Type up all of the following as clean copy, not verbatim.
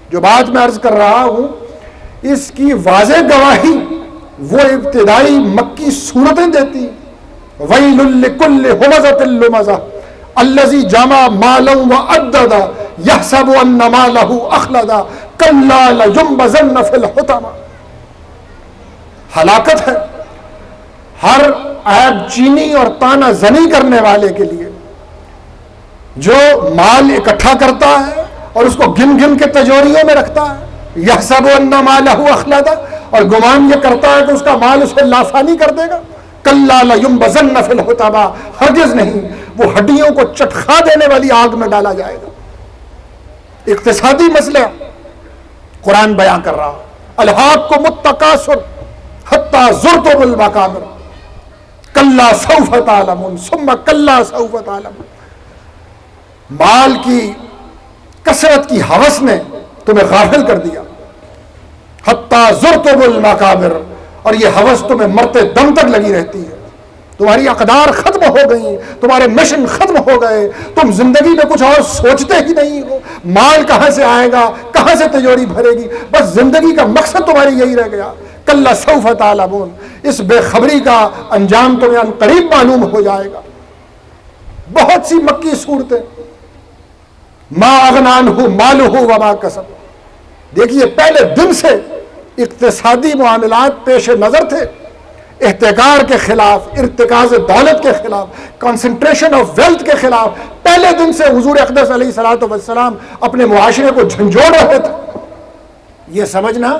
جو بات میں عرض کر رہا ہوں اس کی واضح گواہی وہ ابتدائی مکی صورتیں دیتی ہیں۔ ویل لکل ہمزۃ لمزہ الذی جمع مالا وعددا یحسب ان مالہ اخلدا کلا لینبذن فی الحطمہ۔ ہلاکت ہے ہر عیب چینی اور طعنہ زنی کرنے والے کے لیے جو مال اکٹھا کرتا ہے اور اس کو گن گن کے تجوریوں میں رکھتا ہے، یحسب ان مالہ اخلدا، اور گمان یہ کرتا ہے کہ اس کا مال اسے لافانی کر دے گا۔ کلا لینبذن فی الحطمہ، ہرگز نہیں، وہ ہڈیوں کو چٹخا دینے والی آگ میں ڈالا جائے گا۔ اقتصادی مسئلہ قرآن بیان کر رہا، الہاکم التکاثر حتی زرتم المقابر کلا سوف تعلمون ثم کلا سوف تعلمون۔ مال کی کثرت کی ہوس نے تمہیں غافل کر دیا، حتی زرتم المقابر، اور یہ ہوس تمہیں مرتے دم تک لگی رہتی ہے۔ تمہاری اقدار ختم ہو گئی، تمہارے مشن ختم ہو گئے، تم زندگی میں کچھ اور سوچتے ہی نہیں ہو، مال کہاں سے آئے گا، کہاں سے تجوری بھرے گی، بس زندگی کا مقصد تمہاری یہی رہ گیا۔ کلا سوف تعلمون، اس بے خبری کا انجام تمہیں ان قریب معلوم ہو جائے گا۔ بہت سی مکی صورتیں، ما اغنی عنہ مالہ وما کسب۔ دیکھیے پہلے دن سے اقتصادی معاملات پیش نظر تھے، احتکار کے خلاف، ارتکاز دولت کے خلاف، کنسنٹریشن آف ویلتھ کے خلاف پہلے دن سے حضور اقدس علیہ الصلوۃ والسلام اپنے معاشرے کو جھنجھوڑ رہے تھے۔ یہ سمجھنا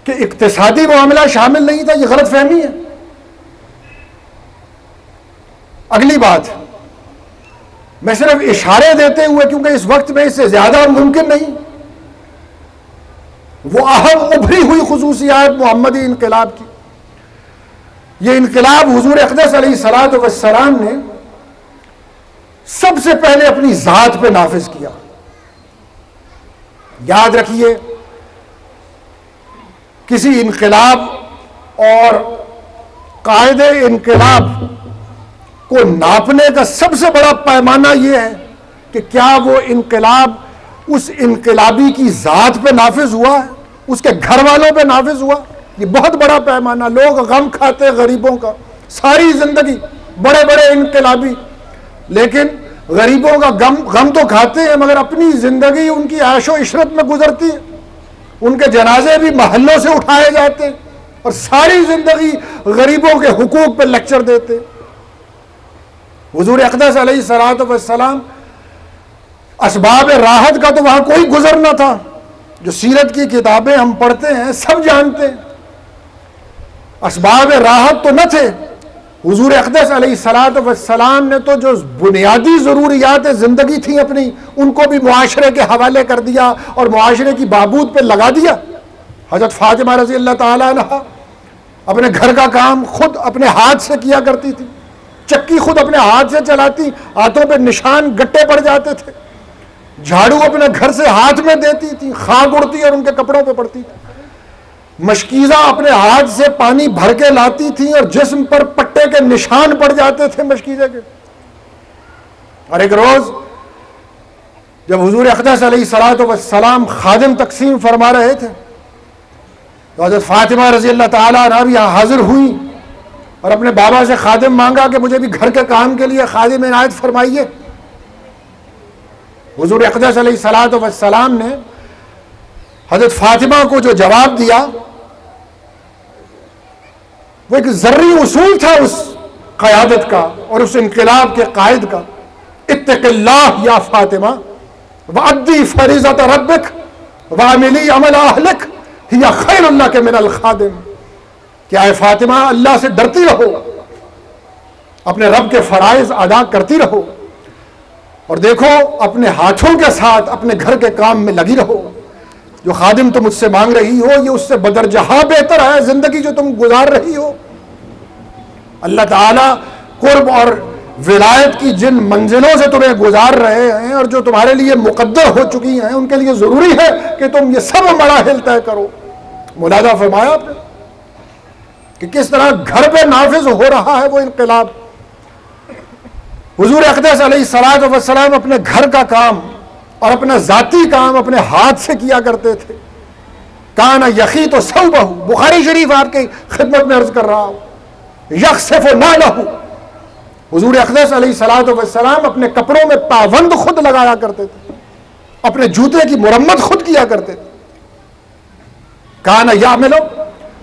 کہ اقتصادی معاملہ شامل نہیں تھا، یہ غلط فہمی ہے۔ اگلی بات، میں صرف اشارے دیتے ہوئے، کیونکہ اس وقت میں اس سے زیادہ ممکن نہیں، وہ اہم ابھری ہوئی خصوصیات محمدی انقلاب کی، یہ انقلاب حضور اقدس علیہ الصلوۃ والسلام نے سب سے پہلے اپنی ذات پہ نافذ کیا۔ یاد رکھیے، کسی انقلاب اور قائد انقلاب کو ناپنے کا سب سے بڑا پیمانہ یہ ہے کہ کیا وہ انقلاب اس انقلابی کی ذات پہ نافذ ہوا ہے، اس کے گھر والوں پہ نافذ ہوا۔ یہ بہت بڑا پیمانہ، لوگ غم کھاتے غریبوں کا ساری زندگی، بڑے بڑے انقلابی، لیکن غریبوں کا غم تو کھاتے ہیں مگر اپنی زندگی ان کی عیش و عشرت میں گزرتی ہے، ان کے جنازے بھی محلوں سے اٹھائے جاتے اور ساری زندگی غریبوں کے حقوق پہ لیکچر دیتے۔ حضور اقدس علیہ الصلوۃ والسلام، اسباب راحت کا تو وہاں کوئی گزر نہ تھا، جو سیرت کی کتابیں ہم پڑھتے ہیں سب جانتے ہیں، اسباب راحت تو نہ تھے۔ حضور اقدس علیہ الصلوۃ والسلام نے تو جو بنیادی ضروریات زندگی تھیں اپنی، ان کو بھی معاشرے کے حوالے کر دیا اور معاشرے کی بہبود پہ لگا دیا۔ حضرت فاطمہ رضی اللہ تعالیٰ عنہا اپنے گھر کا کام خود اپنے ہاتھ سے کیا کرتی تھی، چکی خود اپنے ہاتھ سے چلاتی، ہاتھوں پہ نشان گٹے پڑ جاتے تھے، جھاڑو اپنے گھر سے ہاتھ میں دیتی تھی، خاک اڑتی اور ان کے کپڑوں پہ پڑتی تھی، مشکیزہ اپنے ہاتھ سے پانی بھر کے لاتی تھی اور جسم پر پٹے کے نشان پڑ جاتے تھے مشکیزے کے۔ اور ایک روز جب حضور اقدس علیہ الصلوۃ والسلام خادم تقسیم فرما رہے تھے تو حضرت فاطمہ رضی اللہ تعالیٰ عنہا بھی یہاں حاضر ہوئی اور اپنے بابا سے خادم مانگا کہ مجھے بھی گھر کے کام کے لیے خادم عنایت فرمائیے۔ حضور اقدس علیہ الصلوۃ والسلام نے حضرت فاطمہ کو جو جواب دیا وہ ایک ذری اصول تھا اس قیادت کا اور اس انقلاب کے قائد کا، اتق اللہ یا فاطمہ وادی فریضۃ ربک وعملی عمل اہلک ہی خیر لک من الخادم، کہ اے فاطمہ اللہ سے ڈرتی رہو، اپنے رب کے فرائض ادا کرتی رہو، اور دیکھو اپنے ہاتھوں کے ساتھ اپنے گھر کے کام میں لگی رہو۔ جو خادم تم مجھ سے مانگ رہی ہو یہ اس سے بدرجہ بہتر ہے زندگی جو تم گزار رہی ہو۔ اللہ تعالیٰ قرب اور ولایت کی جن منزلوں سے تمہیں گزار رہے ہیں اور جو تمہارے لیے مقدر ہو چکی ہیں ان کے لیے ضروری ہے کہ تم یہ سب مراحل طے کرو۔ ملاحظہ فرمایا آپ نے کہ کس طرح گھر پہ نافذ ہو رہا ہے وہ انقلاب۔ حضور اقدس علیہ الصلوۃ والسلام اپنے گھر کا کام اور اپنا ذاتی کام اپنے ہاتھ سے کیا کرتے تھے. کان یخیط ثوبہ، بخاری شریف آپ کی خدمت میں عرض کر رہا ہوں. یخسف نعلہ، حضور اقدس علیہ الصلوۃ والسلام اپنے کپڑوں میں پابند خود لگایا کرتے تھے، اپنے جوتے کی مرمت خود کیا کرتے تھے. کان یعمل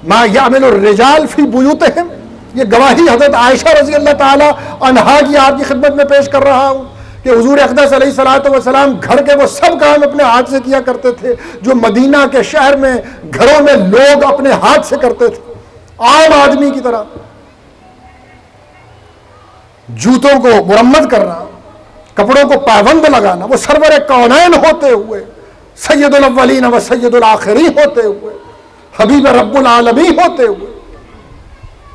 ما یعمل الرجال فی بیوتہم، یہ گواہی حضرت عائشہ رضی اللہ تعالی عنہا کی آپ کی خدمت میں پیش کر رہا ہوں کہ حضور اقدس علیہ الصلوۃ والسلام گھر کے وہ سب کام اپنے ہاتھ سے کیا کرتے تھے جو مدینہ کے شہر میں گھروں میں لوگ اپنے ہاتھ سے کرتے تھے، عام آدمی کی طرح. جوتوں کو مرمت کرنا، کپڑوں کو پابند لگانا، وہ سرور کونین ہوتے ہوئے، سید الاولین و سید الآخرین ہوتے ہوئے، حبیب رب العالمین ہوتے ہوئے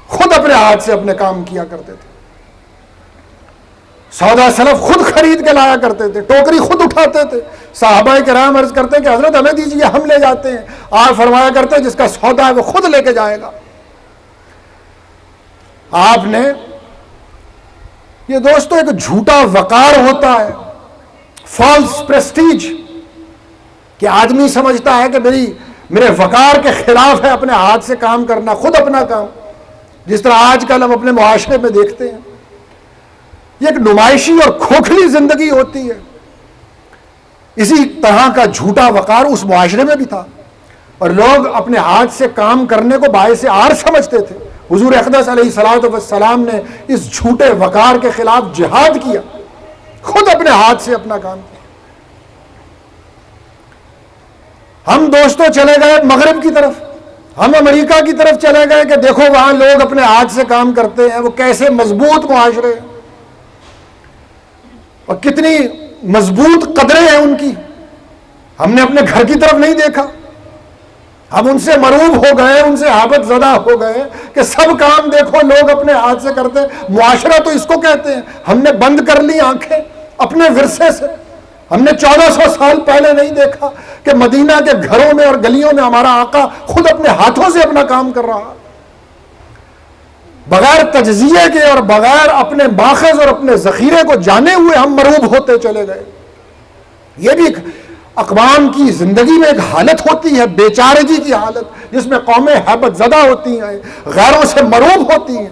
خود اپنے ہاتھ سے اپنے کام کیا کرتے تھے. سودا سلف خود خرید کے لایا کرتے تھے، ٹوکری خود اٹھاتے تھے. صحابہ کرام عرض کرتے ہیں کہ حضرت ہمیں دیجیے، ہم لے جاتے ہیں. آپ فرمایا کرتے ہیں جس کا سودا ہے وہ خود لے کے جائے گا. آپ نے یہ دوستو ایک جھوٹا وقار ہوتا ہے، فالس پریسٹیج، کہ آدمی سمجھتا ہے کہ میرے وقار کے خلاف ہے اپنے ہاتھ سے کام کرنا، خود اپنا کام. جس طرح آج کل ہم اپنے معاشرے میں دیکھتے ہیں، یہ ایک نمائشی اور کھوکھلی زندگی ہوتی ہے. اسی طرح کا جھوٹا وقار اس معاشرے میں بھی تھا اور لوگ اپنے ہاتھ سے کام کرنے کو باعث عار سمجھتے تھے. حضور اقدس علیہ الصلوۃ والسلام نے اس جھوٹے وقار کے خلاف جہاد کیا، خود اپنے ہاتھ سے اپنا کام کیا. ہم دوستوں چلے گئے مغرب کی طرف، ہم امریکہ کی طرف چلے گئے کہ دیکھو وہاں لوگ اپنے ہاتھ سے کام کرتے ہیں، وہ کیسے مضبوط معاشرے ہیں اور کتنی مضبوط قدریں ہیں ان کی. ہم نے اپنے گھر کی طرف نہیں دیکھا، ہم ان سے مروب ہو گئے، ان سے حابت زدہ ہو گئے کہ سب کام دیکھو لوگ اپنے ہاتھ سے کرتے ہیں. معاشرہ تو اس کو کہتے ہیں. ہم نے بند کر لی آنکھیں اپنے ورثے سے. ہم نے 1400 سال پہلے نہیں دیکھا کہ مدینہ کے گھروں میں اور گلیوں میں ہمارا آقا خود اپنے ہاتھوں سے اپنا کام کر رہا. بغیر تجزیے کے اور بغیر اپنے ماخذ اور اپنے ذخیرے کو جانے ہوئے ہم مروب ہوتے چلے گئے. یہ بھی ایک اقوام کی زندگی میں ایک حالت ہوتی ہے، بے چارگی کی حالت، جس میں قومیں ہیبت زدہ ہوتی ہیں، غیروں سے مروب ہوتی ہیں.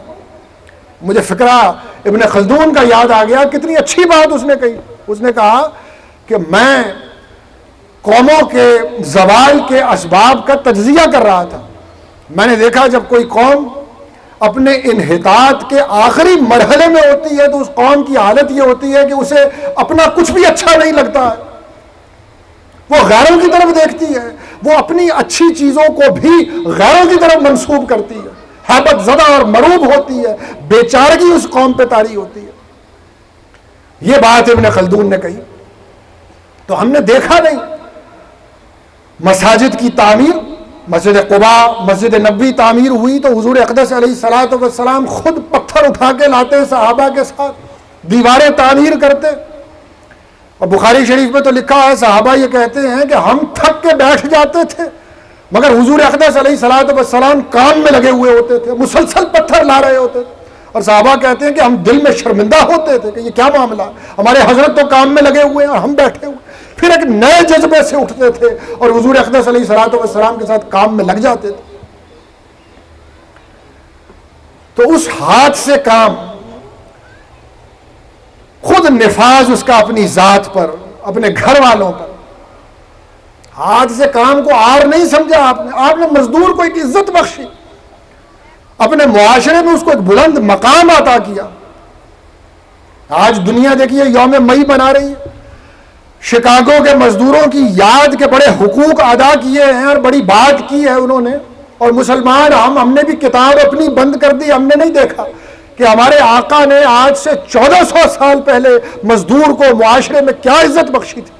مجھے فکرہ ابن خلدون کا یاد آ گیا، کتنی اچھی بات اس نے کہی. اس نے کہا کہ میں قوموں کے زوال کے اسباب کا تجزیہ کر رہا تھا. میں نے دیکھا جب کوئی قوم اپنے انحطاط کے آخری مرحلے میں ہوتی ہے تو اس قوم کی حالت یہ ہوتی ہے کہ اسے اپنا کچھ بھی اچھا نہیں لگتا ہے، وہ غیروں کی طرف دیکھتی ہے، وہ اپنی اچھی چیزوں کو بھی غیروں کی طرف منسوب کرتی ہے، ہیبت زدہ اور مروب ہوتی ہے، بے چارگی اس قوم پہ طاری ہوتی ہے. یہ بات ابن خلدون نے کہی. تو ہم نے دیکھا نہیں مساجد کی تعمیر، مسجد قباء، مسجد نبوی تعمیر ہوئی تو حضور اقدس علیہ الصلوۃ والسلام خود پتھر اٹھا کے لاتے صحابہ کے ساتھ، دیواریں تعمیر کرتے. اور بخاری شریف میں تو لکھا ہے صحابہ یہ کہتے ہیں کہ ہم تھک کے بیٹھ جاتے تھے مگر حضور اقدس علیہ الصلوۃ والسلام کام میں لگے ہوئے ہوتے تھے، مسلسل پتھر لا رہے ہوتے تھے. اور صحابہ کہتے ہیں کہ ہم دل میں شرمندہ ہوتے تھے کہ یہ کیا معاملہ ہے، ہمارے حضرت تو کام میں لگے ہوئے ہیں اور ہم بیٹھے ہوئے. پھر ایک نئے جذبے سے اٹھتے تھے اور حضور اقدس علیہ الصلوۃ والسلام کے ساتھ کام میں لگ جاتے تھے. تو اس ہاتھ سے کام، خود نفاذ اس کا اپنی ذات پر، اپنے گھر والوں پر، ہاتھ سے کام کو آر نہیں سمجھا. آپ نے مزدور کو ایک عزت بخشی، اپنے معاشرے میں اس کو ایک بلند مقام عطا کیا. آج دنیا دیکھیے یوم مئی بنا رہی ہے، شکاگو کے مزدوروں کی یاد کے بڑے حقوق ادا کیے ہیں اور بڑی بات کی ہے انہوں نے. اور مسلمان ہم نے بھی کتاب اپنی بند کر دی. ہم نے نہیں دیکھا کہ ہمارے آقا نے آج سے 1400 سال پہلے مزدور کو معاشرے میں کیا عزت بخشی تھی.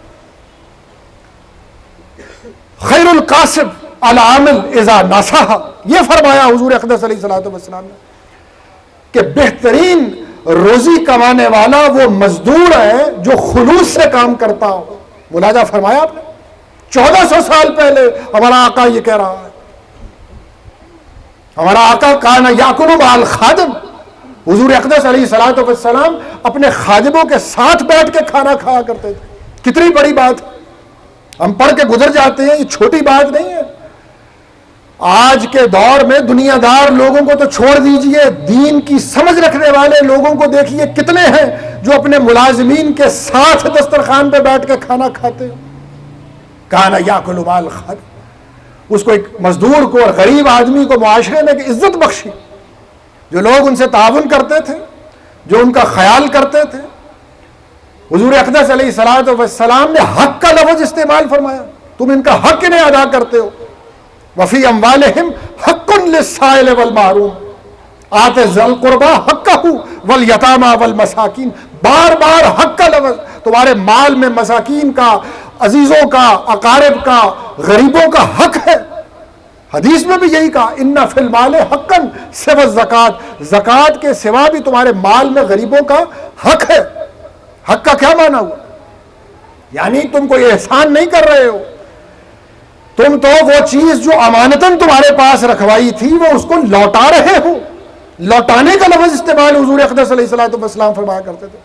خیر القاسب العامل اذا نصح، یہ فرمایا حضور اقدس علیہ الصلوۃ والسلام نے کہ بہترین روزی کمانے والا وہ مزدور ہے جو خلوص سے کام کرتا ہو. ملاحظہ فرمایا آپ نے، 1400 سال پہلے ہمارا آقا یہ کہہ رہا ہے. ہمارا آقا کان یاکل مع الخادم، حضور اقدس علیہ الصلوۃ والسلام اپنے خادموں کے ساتھ بیٹھ کے کھانا کھایا کرتے تھے. کتنی بڑی بات ہے، ہم پڑھ کے گزر جاتے ہیں، یہ چھوٹی بات نہیں ہے۔ آج کے دور میں دنیا دار لوگوں کو تو چھوڑ دیجئے، دین کی سمجھ رکھنے والے لوگوں کو دیکھیے کتنے ہیں جو اپنے ملازمین کے ساتھ دسترخوان پہ بیٹھ کے کھانا کھاتے ہیں۔ کانا یاکل مال خاد، اس کو ایک مزدور کو اور غریب آدمی کو معاشرے میں عزت بخشی، جو لوگ ان سے تعاون کرتے تھے، جو ان کا خیال کرتے تھے۔ حضور اقدس علیہ الصلوۃ والسلام نے حق کا لفظ استعمال فرمایا، تم ان کا حق نہیں ادا کرتے ہو۔ وفی اموالہم حق للسائل والمحروم آتے ذی القربی حقہ والیتامی والمساکین، بار بار حق کا لفظ، تمہارے مال میں مساکین کا، عزیزوں کا، اقارب کا، غریبوں کا حق ہے۔ حدیث میں بھی یہی کہا ان فی المال حقا سوى الزکوٰۃ، زکوٰۃ کے سوا بھی تمہارے مال میں غریبوں کا حق ہے۔ حق کا کیا معنی ہوا؟ یعنی تم کوئی احسان نہیں کر رہے ہو، تم تو وہ چیز جو امانتاً تمہارے پاس رکھوائی تھی وہ اس کو لوٹا رہے ہو۔ لوٹانے کا لفظ استعمال حضور اقدس علیہ الصلوۃ والسلام فرمایا کرتے تھے،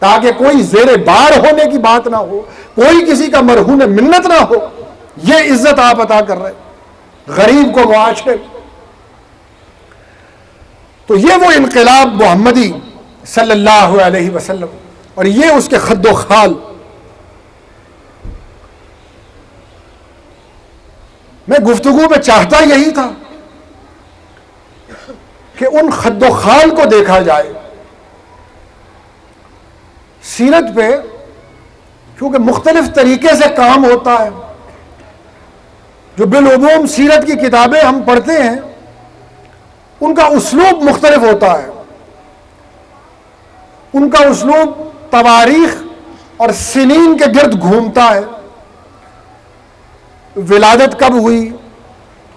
تاکہ کوئی زیر بار ہونے کی بات نہ ہو، کوئی کسی کا مرہون منت نہ ہو۔ یہ عزت آپ عطا کر رہے غریب کو معاشرے۔ تو یہ وہ انقلاب محمدی صلی اللہ علیہ وسلم، اور یہ اس کے خد و خال۔ میں گفتگو میں چاہتا یہی تھا کہ ان خد و خال کو دیکھا جائے سیرت پہ، کیونکہ مختلف طریقے سے کام ہوتا ہے۔ جو بالعموم سیرت کی کتابیں ہم پڑھتے ہیں ان کا اسلوب مختلف ہوتا ہے، ان کا اسلوب تواریخ اور سنین کے گرد گھومتا ہے۔ ولادت کب ہوئی،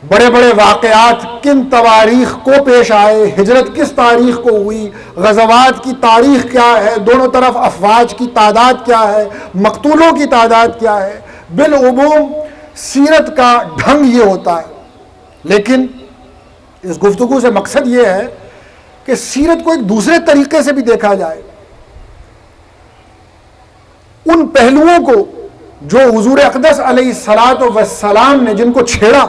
بڑے بڑے واقعات کن تواریخ کو پیش آئے، ہجرت کس تاریخ کو ہوئی، غزوات کی تاریخ کیا ہے، دونوں طرف افواج کی تعداد کیا ہے، مقتولوں کی تعداد کیا ہے۔ بالعموم سیرت کا ڈھنگ یہ ہوتا ہے، لیکن اس گفتگو سے مقصد یہ ہے کہ سیرت کو ایک دوسرے طریقے سے بھی دیکھا جائے۔ ان پہلوؤں کو جو حضور اقدس علیہ الصلوۃ والسلام نے جن کو چھیڑا،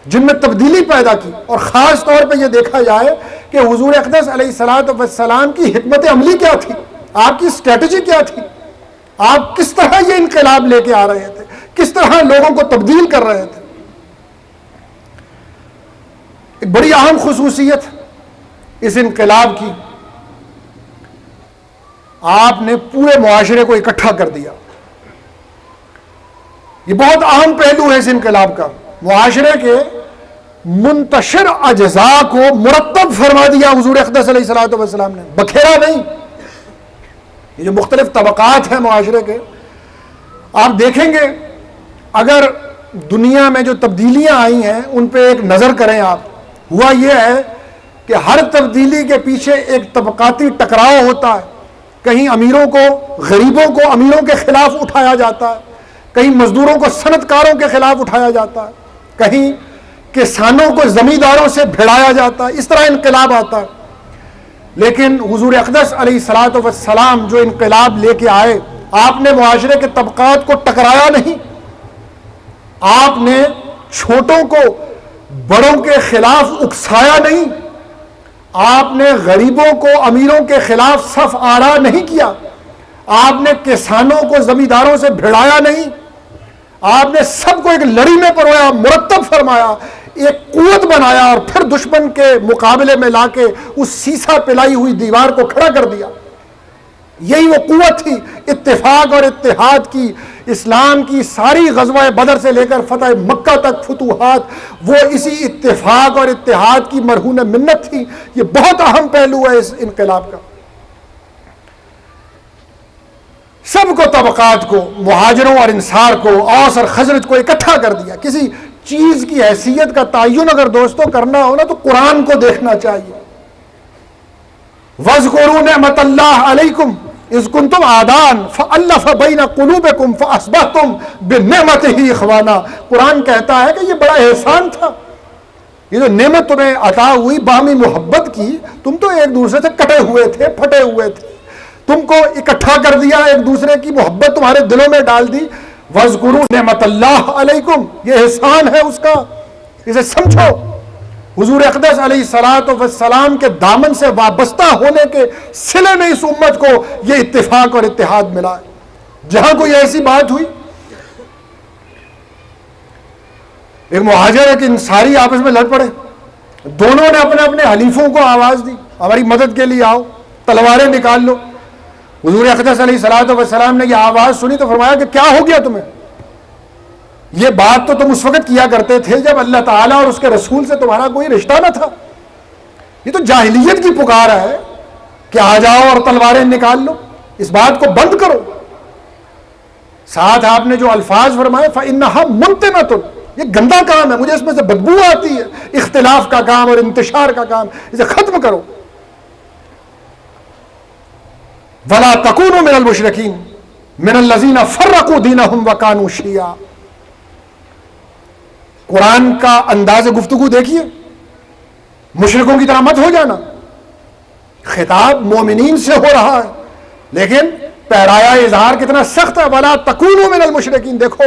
جن میں تبدیلی پیدا کی، اور خاص طور پہ یہ دیکھا جائے کہ حضور اقدس علیہ الصلوۃ والسلام کی حکمت عملی کیا تھی، آپ کی اسٹریٹجی کیا تھی، آپ کس طرح یہ انقلاب لے کے آ رہے تھے، کس طرح لوگوں کو تبدیل کر رہے تھے۔ ایک بڑی اہم خصوصیت اس انقلاب کی، آپ نے پورے معاشرے کو اکٹھا کر دیا۔ یہ بہت اہم پہلو ہے اس انقلاب کا، معاشرے کے منتشر اجزاء کو مرتب فرما دیا حضور اقدس علیہ الصلوۃ والسلام نے، بکھیرا نہیں۔ یہ جو مختلف طبقات ہیں معاشرے کے، آپ دیکھیں گے اگر دنیا میں جو تبدیلیاں آئی ہیں ان پہ ایک نظر کریں آپ، ہوا یہ ہے کہ ہر تبدیلی کے پیچھے ایک طبقاتی ٹکراؤ ہوتا ہے۔ کہیں امیروں کو، غریبوں کو امیروں کے خلاف اٹھایا جاتا ہے، کہیں مزدوروں کو صنعت کاروں کے خلاف اٹھایا جاتا ہے، کہیں کسانوں کو زمینداروں سے بھڑایا جاتا ہے۔ اس طرح انقلاب آتا ہے۔ لیکن حضور اقدس علیہ الصلوۃ والسلام جو انقلاب لے کے آئے، آپ نے معاشرے کے طبقات کو ٹکرایا نہیں، آپ نے چھوٹوں کو بڑوں کے خلاف اکسایا نہیں، آپ نے غریبوں کو امیروں کے خلاف صف آرا نہیں کیا، آپ نے کسانوں کو زمینداروں سے بھڑایا نہیں، آپ نے سب کو ایک لڑی میں پرویا، مرتب فرمایا، ایک قوت بنایا، اور پھر دشمن کے مقابلے میں لا کے اس سیسا پلائی ہوئی دیوار کو کھڑا کر دیا۔ یہی وہ قوت تھی اتفاق اور اتحاد کی۔ اسلام کی ساری غزوہ بدر سے لے کر فتح مکہ تک فتوحات وہ اسی اتفاق اور اتحاد کی مرہون منت تھی۔ یہ بہت اہم پہلو ہے اس انقلاب کا۔ سب کو، طبقات کو، مہاجروں اور انصار کو، اوس اور خزرج کو اکٹھا کر دیا۔ کسی چیز کی حیثیت کا تعین اگر دوستوں کرنا ہو نا تو قرآن کو دیکھنا چاہیے۔ وَاذْكُرُوا نِعْمَةَ اللَّهِ عَلَيْكُمْ إِذْ كُنْتُمْ أَعْدَاءً فَأَلَّفَ بَيْنَ قُلُوبِكُمْ فَأَصْبَحْتُمْ بِنِعْمَتِهِ إِخْوَانًا۔ قرآن کہتا ہے کہ یہ بڑا احسان تھا، یہ جو نعمت تمہیں عطا ہوئی باہمی محبت کی، تم تو ایک دوسرے سے کٹے ہوئے تھے، پھٹے ہوئے تھے، تم کو اکٹھا کر دیا، ایک دوسرے کی محبت تمہارے دلوں میں ڈال دی. وَاذْكُرُوا نِعْمَتَ اللَّهِ عَلَيْكُمْ، یہ احسان ہے اس کا، اسے سمجھو. حضور اقدس علیہ الصلوۃ والسلام کے دامن سے وابستہ ہونے کے صلے میں اس امت کو یہ اتفاق اور اتحاد ملا ہے. جہاں کوئی ایسی بات ہوئی، ایک مہاجر ہے کہ انصاری آپس میں لڑ پڑے، دونوں نے اپنے اپنے حلیفوں کو آواز دی ہماری مدد کے لیے آؤ، تلواریں نکال لو. حضور اقدس علیہ الصلوۃ والسلام نے یہ آواز سنی تو فرمایا کہ کیا ہو گیا تمہیں؟ یہ بات تو تم اس وقت کیا کرتے تھے جب اللہ تعالیٰ اور اس کے رسول سے تمہارا کوئی رشتہ نہ تھا. یہ تو جاہلیت کی پکار ہے کہ آ جاؤ اور تلواریں نکال لو، اس بات کو بند کرو. ساتھ آپ نے جو الفاظ فرمائے فَإِنَّهَا مُنْتِنَةٌ، یہ گندا کام ہے، مجھے اس میں سے بدبو آتی ہے، اختلاف کا کام اور انتشار کا کام، اسے ختم کرو. وَلَا تَكُونُوا مِنَ الْمُشْرِكِينَ مِنَ الَّذِينَ فَرَّقُوا دِينَهُمْ وَكَانُوا شِيَّعًا. قرآن کا انداز گفتگو دیکھیے، مشرکوں کی طرح مت ہو جانا. خطاب مومنین سے ہو رہا ہے لیکن پیرایا اظہار کتنا سخت ہے. وَلَا تَكُونُوا مِنَ الْمُشْرِكِينَ، دیکھو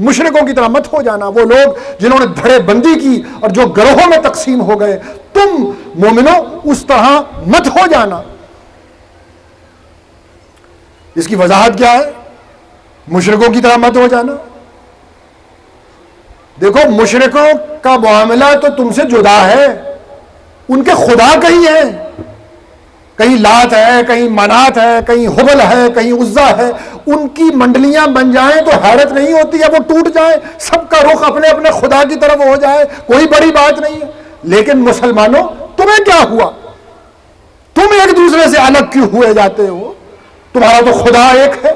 مشرکوں کی طرح مت ہو جانا. وہ لوگ جنہوں نے دھڑے بندی کی اور جو گروہوں میں تقسیم ہو گئے، تم مومنوں اس طرح مت ہو جانا. اس کی وضاحت کیا ہے؟ مشرکوں کی طرح مت ہو جانا. دیکھو مشرکوں کا معاملہ تو تم سے جدا ہے، ان کے خدا کہیں ہیں، کہیں لات ہے، کہیں منات ہے، کہیں حبل ہے، کہیں عزا ہے. ان کی منڈلیاں بن جائیں تو حیرت نہیں ہوتی ہے، وہ ٹوٹ جائیں، سب کا رخ اپنے اپنے خدا کی طرف ہو جائے، کوئی بڑی بات نہیں ہے. لیکن مسلمانوں تمہیں کیا ہوا؟ تم ایک دوسرے سے الگ کیوں ہوئے جاتے ہو؟ تمہارا تو خدا ایک ہے،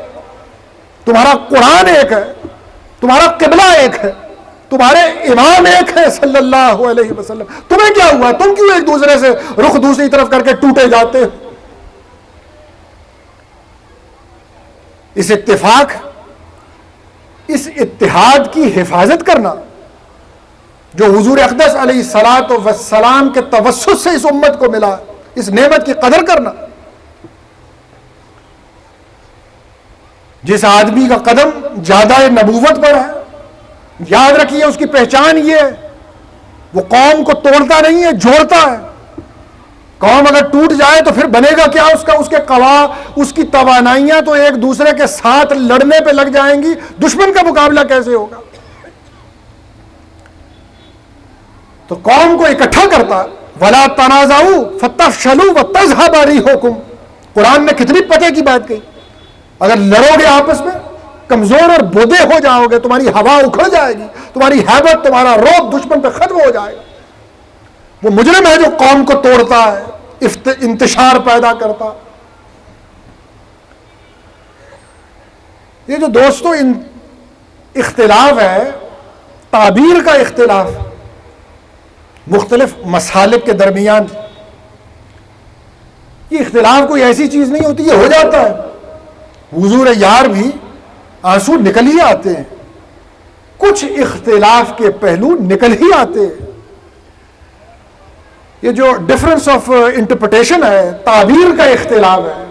تمہارا قرآن ایک ہے، تمہارا قبلہ ایک ہے، تمہارے امام ایک ہے صلی اللہ علیہ وسلم. تمہیں کیا ہوا؟ تم کیوں ایک دوسرے سے رخ دوسری طرف کر کے ٹوٹے جاتے ہو؟ اس اتفاق، اس اتحاد کی حفاظت کرنا جو حضور اقدس علیہ الصلوۃ والسلام کے توسط سے اس امت کو ملا، اس نعمت کی قدر کرنا. جس آدمی کا قدم زیادہ نبوت پر ہے، یاد رکھیے اس کی پہچان یہ ہے، وہ قوم کو توڑتا نہیں ہے، جوڑتا ہے. قوم اگر ٹوٹ جائے تو پھر بنے گا کیا؟ اس کے قوا، اس کی توانائیاں تو ایک دوسرے کے ساتھ لڑنے پہ لگ جائیں گی. دشمن کا مقابلہ کیسے ہوگا؟ تو قوم کو اکٹھا کرتا. وَلَا تَنَازَعُوا فَتَفْشَلُوا وَتَذْهَبَ رِيحُكُمْ، قرآن نے کتنی پتے کی بات کہی. اگر لڑو گے آپس میں کمزور اور بودے ہو جاؤ گے، تمہاری ہوا اکھڑ جائے گی، تمہاری ہیبت، تمہارا روب دشمن پہ ختم ہو جائے گا. وہ مجرم ہے جو قوم کو توڑتا ہے، انتشار پیدا کرتا. یہ جو دوستو اختلاف ہے، تعبیر کا اختلاف، مختلف مسالک کے درمیان، یہ اختلاف کوئی ایسی چیز نہیں ہوتی، یہ ہو جاتا ہے. حضور یار بھی آنسو نکل ہی آتے ہیں، کچھ اختلاف کے پہلو نکل ہی آتے ہیں. یہ جو ڈفرنس آف انٹرپریٹیشن ہے، تعبیر کا اختلاف ہے،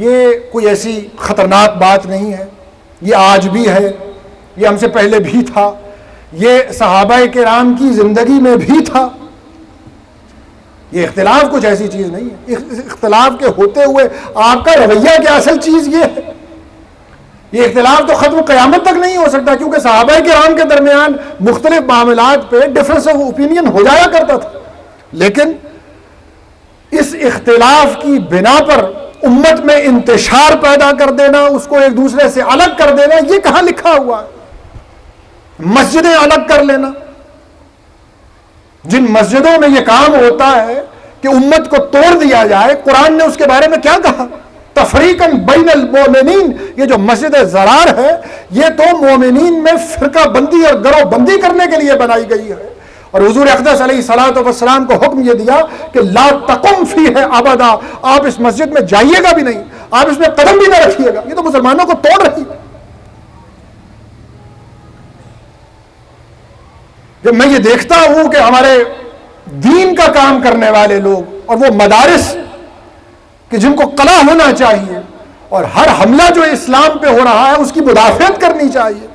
یہ کوئی ایسی خطرناک بات نہیں ہے. یہ آج بھی ہے، یہ ہم سے پہلے بھی تھا، یہ صحابہ کرام کی زندگی میں بھی تھا. یہ اختلاف کچھ ایسی چیز نہیں ہے. اختلاف کے ہوتے ہوئے آپ کا رویہ کیا، اصل چیز یہ ہے. یہ اختلاف تو ختم قیامت تک نہیں ہو سکتا، کیونکہ صحابہ کرام کے درمیان مختلف معاملات پہ ڈفرنس آف اوپینین ہو جایا کرتا تھا. لیکن اس اختلاف کی بنا پر امت میں انتشار پیدا کر دینا، اس کو ایک دوسرے سے الگ کر دینا، یہ کہاں لکھا ہوا ہے؟ مسجدیں الگ کر لینا، جن مسجدوں میں یہ کام ہوتا ہے کہ امت کو توڑ دیا جائے، قرآن نے اس کے بارے میں کیا کہا؟ تفریقاً بین المومنین. یہ جو مسجد زرار ہے، یہ تو مومنین میں فرقہ بندی اور گروہ بندی کرنے کے لیے بنائی گئی ہے. اور حضور اقدس علیہ الصلوۃ والسلام کو حکم یہ دیا کہ لا تقم فیہ ابدا، آپ اس مسجد میں جائیے گا بھی نہیں، آپ اس میں قدم بھی نہ رکھیے گا. یہ تو مسلمانوں کو توڑ رہی ہے. جب میں یہ دیکھتا ہوں کہ ہمارے دین کا کام کرنے والے لوگ اور وہ مدارس کہ جن کو قلع ہونا چاہیے، اور ہر حملہ جو اسلام پہ ہو رہا ہے اس کی مدافعت کرنی چاہیے۔